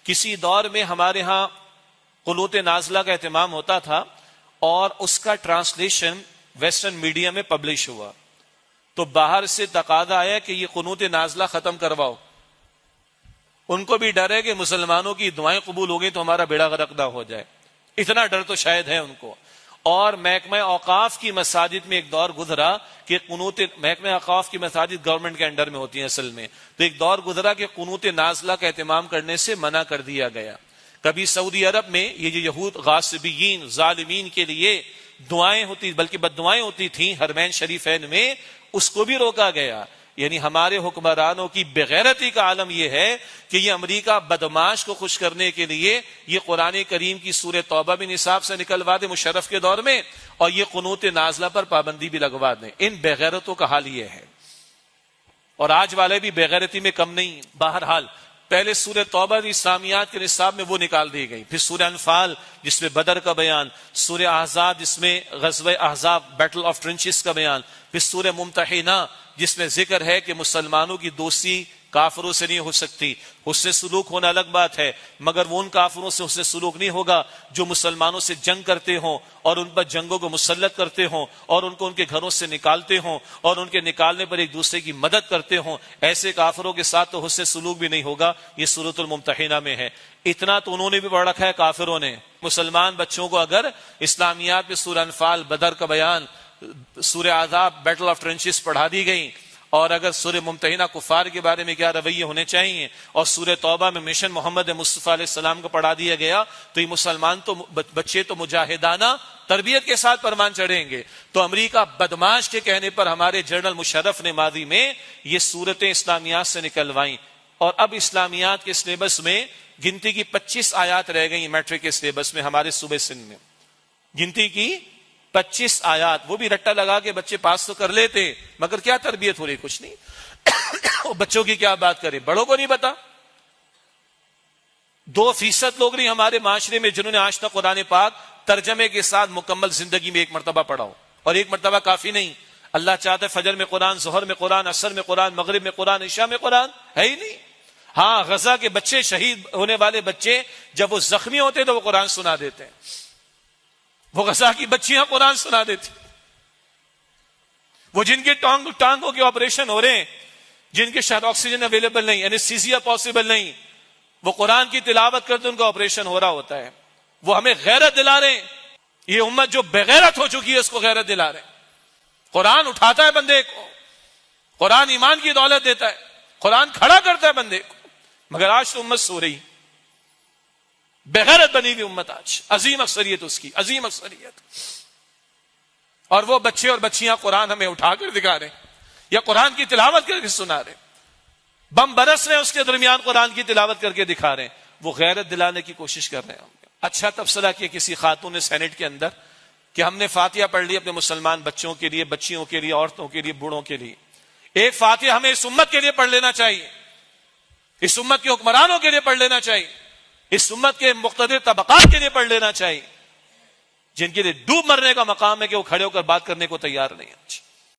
کسی دور میں ہمارے ہاں قنوت نازلہ کا اہتمام ہوتا تھا اور اس کا ٹرانسلیشن ویسٹرن میڈیا میں پبلش ہوا، تو باہر سے تقاضا آیا کہ یہ قنوت نازلہ ختم کرواؤ. ان کو بھی ڈر ہے کہ مسلمانوں کی دعائیں قبول ہو گئی تو ہمارا بیڑا غرق نہ ہو جائے، اتنا ڈر تو شاید ہے ان کو. اور محکمہ اوقاف کی مساجد میں ایک دور گزرا کہ قنوت، محکمہ اوقاف کی مساجد گورنمنٹ کے انڈر میں ہوتی ہیں اصل میں، تو ایک دور گزرا کہ قنوت نازلہ کا اہتمام کرنے سے منع کر دیا گیا. کبھی سعودی عرب میں یہ جو یہود غاصبین ظالمین کے لیے دعائیں ہوتی بلکہ بد دعائیں ہوتی تھیں حرمین شریفین میں، اس کو بھی روکا گیا. یعنی ہمارے حکمرانوں کی بغیرتی کا عالم یہ ہے کہ یہ امریکہ بدماش کو خوش کرنے کے لیے یہ قرآن کریم کی سورہ توبہ بھی نصاب سے نکلوا دے مشرف کے دور میں، اور یہ قنوت نازلہ پر پابندی بھی لگوا دیں. ان بغیرتوں کا حال یہ ہے، اور آج والے بھی بغیرتی میں کم نہیں. بہرحال پہلے سورہ توبہ اسلامیات کے نصاب میں وہ نکال دی گئی، پھر سورہ انفال جس میں بدر کا بیان، سورہ احزاب جس میں غزوہ احزاب بیٹل آف ٹرنچز کا بیان، پھر سورہ ممتحنہ جس میں ذکر ہے کہ مسلمانوں کی دوستی کافروں سے نہیں ہو سکتی. حسن سلوک ہونا الگ بات ہے، مگر وہ ان کافروں سے حسن سلوک نہیں ہوگا جو مسلمانوں سے جنگ کرتے ہوں اور ان پر جنگوں کو مسلط کرتے ہوں اور ان کو ان کے گھروں سے نکالتے ہوں اور ان کے نکالنے پر ایک دوسرے کی مدد کرتے ہوں. ایسے کافروں کے ساتھ تو حسن سلوک بھی نہیں ہوگا. یہ سورۃ الممتحنہ میں ہے. اتنا تو انہوں نے بھی پڑھ رکھا ہے کافروں نے. مسلمان بچوں کو اگر اسلامیات میں سورہ انفال بدر کا بیان، سورہ احزاب بیٹل آف ٹرنچز پڑھا دی گئی، اور اگر سورہ ممتحنہ کفار کے بارے میں کیا رویے ہونے چاہیے، اور سورہ توبہ میں مشن محمد مصطفیٰ علیہ السلام کو پڑھا دیا گیا، تو یہ مسلمان تو بچے تو مجاہدانہ تربیت کے ساتھ پرمان چڑھیں گے. تو امریکہ بدماش کے کہنے پر ہمارے جنرل مشرف نے ماضی میں یہ صورتیں اسلامیات سے نکلوائیں، اور اب اسلامیات کے سلیبس میں گنتی کی 25 آیات رہ گئی میٹرک کے سلیبس میں ہمارے صوبے سندھ میں. گنتی کی 25 آیات، وہ بھی رٹا لگا کے بچے پاس تو کر لیتے، مگر کیا تربیت ہو رہی؟ کچھ نہیں. بچوں کی کیا بات کریں، بڑوں کو نہیں پتا. 2% لوگ نہیں ہمارے معاشرے میں جنہوں نے آج تک قرآن پاک ترجمے کے ساتھ مکمل زندگی میں ایک مرتبہ پڑھا ہو، اور ایک مرتبہ کافی نہیں. اللہ چاہتا ہے فجر میں قرآن، ظہر میں قرآن، عصر میں قرآن، مغرب میں قرآن، عشاء میں قرآن، ہے ہی نہیں. ہاں، غزہ کے بچے، شہید ہونے والے بچے جب وہ زخمی ہوتے تو وہ قرآن سنا دیتے ہیں. وہ غزہ کی بچیاں قرآن سنا دیتی. وہ جن کے ٹانگوں کے آپریشن ہو رہے ہیں، جن کے شاید آکسیجن اویلیبل نہیں، انیستھیزیا پاسبل نہیں، وہ قرآن کی تلاوت کرتے ان کا آپریشن ہو رہا ہوتا ہے. وہ ہمیں غیرت دلا رہے ہیں. یہ امت جو بغیرت ہو چکی ہے اس کو غیرت دلا رہے ہیں. قرآن اٹھاتا ہے بندے کو، قرآن ایمان کی دولت دیتا ہے، قرآن کھڑا کرتا ہے بندے کو. مگر آج تو امت سو رہی، بغیرت بنی ہوئی امت آج. عظیم اکثریت اس کی، عظیم اکثریت. اور وہ بچے اور بچیاں قرآن ہمیں اٹھا کر دکھا رہے ہیں یا قرآن کی تلاوت کر کے سنا رہے ہیں. بم برس رہے ہیں اس کے درمیان قرآن کی تلاوت کر کے دکھا رہے ہیں. وہ غیرت دلانے کی کوشش کر رہے ہیں. اچھا تبصرہ کیا کسی خاتون نے سینٹ کے اندر کہ ہم نے فاتحہ پڑھ لی اپنے مسلمان بچوں کے لیے، بچیوں کے لیے، عورتوں کے لیے، بوڑھوں کے لیے. ایک فاتحہ ہمیں اس امت کے لیے پڑھ لینا چاہیے، اس امت کے حکمرانوں کے لیے پڑھ لینا چاہیے، اس امت کے مقتدر طبقات کے لیے پڑھ لینا چاہیے، جن کے لیے ڈوب مرنے کا مقام ہے کہ وہ کھڑے ہو کر بات کرنے کو تیار نہیں ہے.